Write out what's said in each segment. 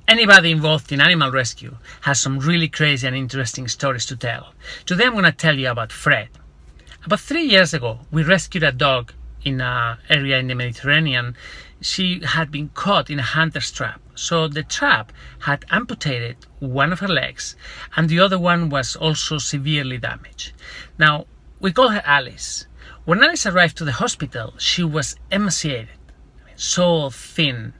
Anybody involved in animal rescue has some really crazy and interesting stories to tell. Today I'm going to tell you about Fred. About 3 years ago, we rescued a dog in an area in the Mediterranean. She had been caught in a hunter's trap. So the trap had amputated one of her legs and the other one was also severely damaged. Now, we call her Alice. When Alice arrived to the hospital, she was emaciated, so thin,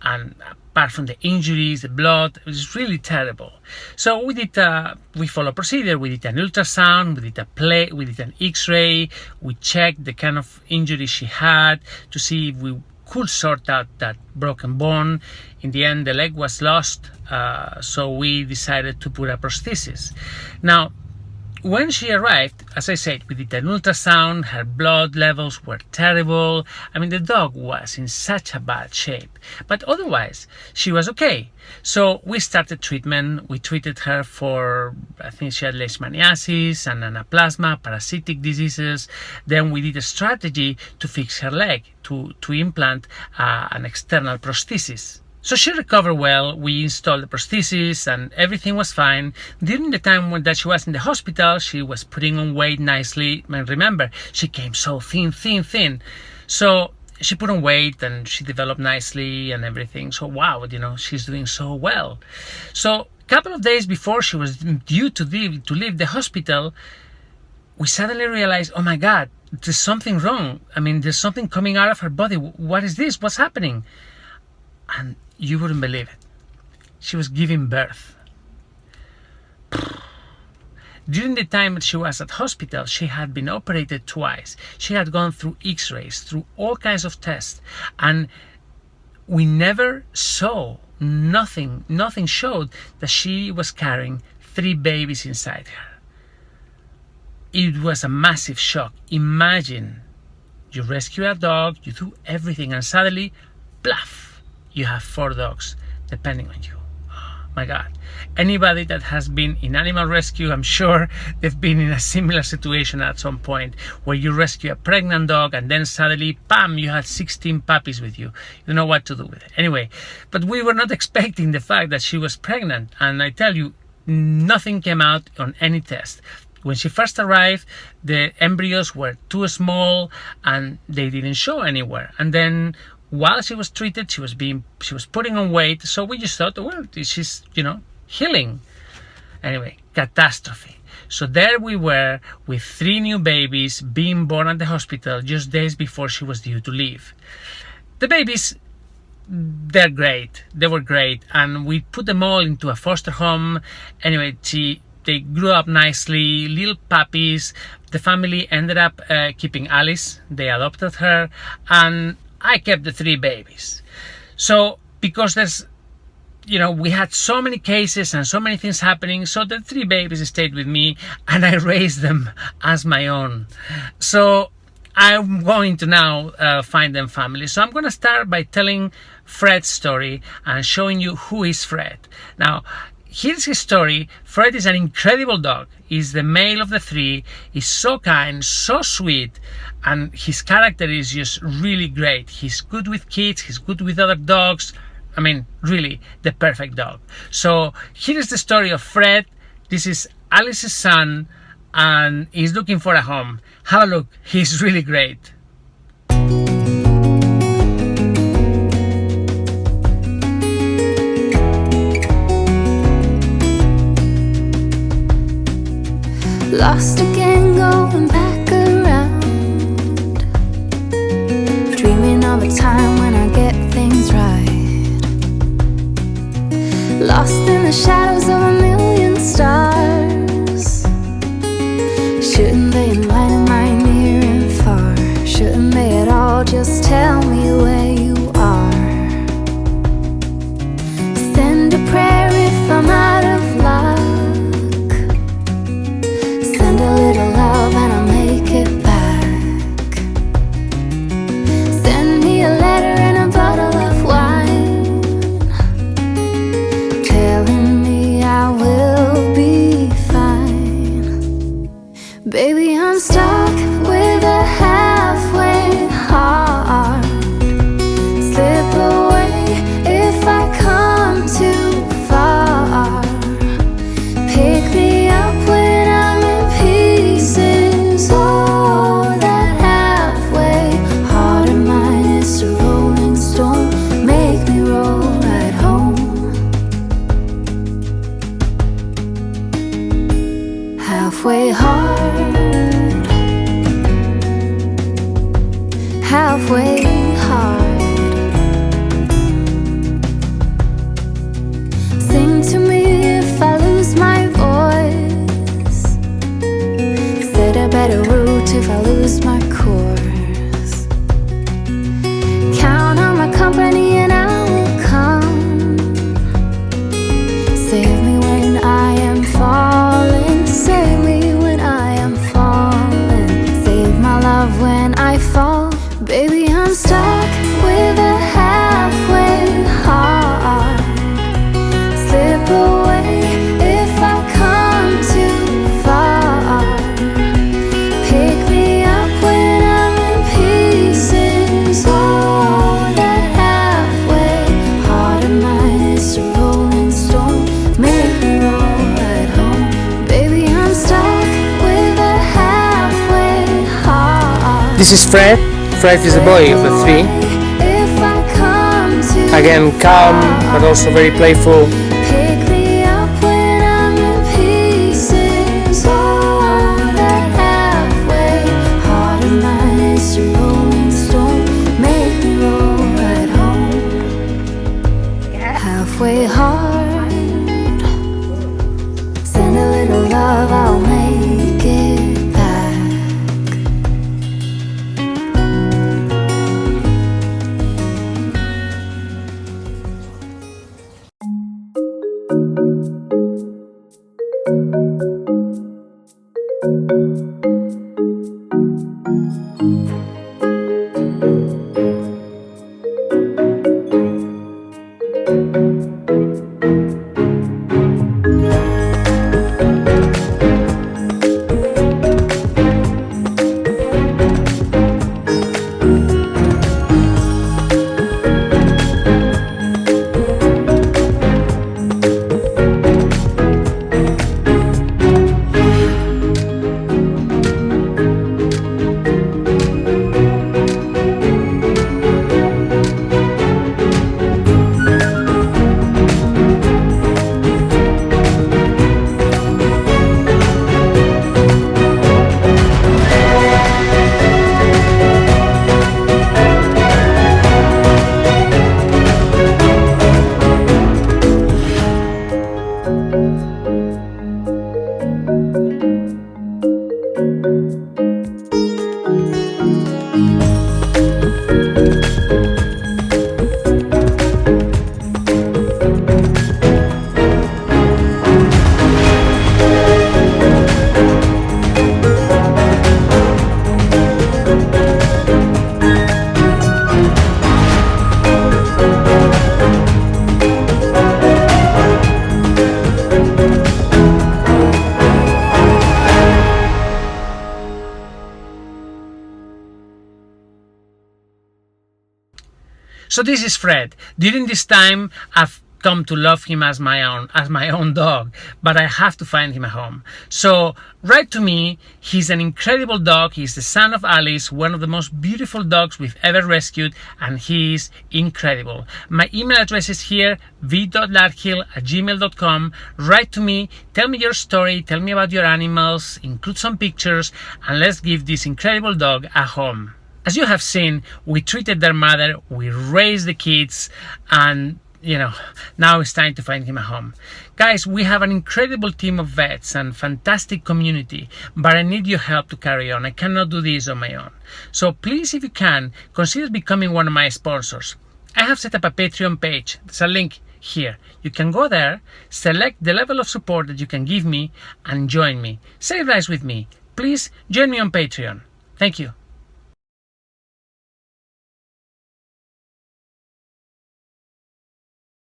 and apart from the injuries, the blood, it was really terrible. So we followed procedure. We did an ultrasound, we did an X-ray, we checked the kind of injury she had to see if we could sort out that broken bone. In the end, the leg was lost, so we decided to put a prosthesis. Now, when she arrived, as I said, we did an ultrasound, her blood levels were terrible. I mean, the dog was in such a bad shape, but otherwise, she was okay. So we started treatment. We treated her for, I think she had leishmaniasis and anaplasma, parasitic diseases. Then we did a strategy to fix her leg, to implant an external prosthesis. So she recovered well, we installed the prosthesis and everything was fine. During the time that she was in the hospital, she was putting on weight nicely. And remember, she came so thin. So she put on weight and she developed nicely and everything. So wow, she's doing so well. So a couple of days before she was due to leave the hospital, we suddenly realized, oh my God, there's something wrong. I mean, there's something coming out of her body. What is this? What's happening? And you wouldn't believe it. She was giving birth. During the time that she was at hospital, she had been operated twice. She had gone through X-rays, through all kinds of tests, and we never saw, nothing showed that she was carrying 3 babies inside her. It was a massive shock. Imagine, you rescue a dog, you do everything, and suddenly, bluff, you have 4 dogs depending on you. Oh my God. Anybody that has been in animal rescue, I'm sure they've been in a similar situation at some point where you rescue a pregnant dog and then suddenly, bam, you had 16 puppies with you. You don't know what to do with it. Anyway, but we were not expecting the fact that she was pregnant. And I tell you, nothing came out on any test. When she first arrived, the embryos were too small and they didn't show anywhere. And then while she was treated, she was putting on weight. So we just thought, well, she's, healing. Anyway, catastrophe. So there we were with 3 new babies being born at the hospital just days before she was due to leave. The babies, they're great. They were great. And we put them all into a foster home. Anyway, they grew up nicely, little puppies. The family ended up keeping Alice. They adopted her. And I kept the 3 babies. So because we had so many cases and so many things happening, so the 3 babies stayed with me and I raised them as my own. So I'm going to now find them family. So I'm going to start by telling Fred's story and showing you who is Fred. Now, here's his story. Fred is an incredible dog. He's the male of the 3. He's so kind, so sweet, and his character is just really great. He's good with kids, he's good with other dogs. I mean, really, the perfect dog. So here is the story of Fred. This is Alice's son, and he's looking for a home. Have a look. He's really great. Lost again, going back around, dreaming of a time when I get things right. Lost in the shadows of a million stars. Shouldn't they enlighten my near and far? Shouldn't they at all just tell me where you are? Send a prayer if I'm out of luck. A little love and I'll make it back. Send me a letter and a bottle of wine, telling me halfway hard, halfway hard. Sing to me if I lose my voice. Set a better route if I lose my course. Count on my company and I will come. Save me when I am falling. Save me when I am falling. Save my love when I fall. Baby, I'm stuck with a halfway heart. Slip away if I come too far. Pick me up when I'm in pieces. Oh, that halfway heart of mine is a rolling stone. Make me roll right home. Baby, I'm stuck with a halfway heart. This is Fred. Fred is the boy of the three. Again, calm, but also very playful. Pick me up when I'm in pieces. Oh, that halfway heart of mine is a rolling stone. Make me roll right home. Halfway hard. Send a little love, I'll make it back. So this is Fred. During this time, I've come to love him as my own dog, but I have to find him a home. So write to me. He's an incredible dog. He's the son of Alice, one of the most beautiful dogs we've ever rescued, and he's incredible. My email address is here, v.larkhill@gmail.com. Write to me, tell me your story, tell me about your animals, include some pictures, and let's give this incredible dog a home. As you have seen, we treated their mother, we raised the kids, and now it's time to find him a home. Guys, we have an incredible team of vets and fantastic community, but I need your help to carry on. I cannot do this on my own. So please, if you can, consider becoming one of my sponsors. I have set up a Patreon page. There's a link here. You can go there, select the level of support that you can give me, and join me. Save lives with me. Please join me on Patreon. Thank you.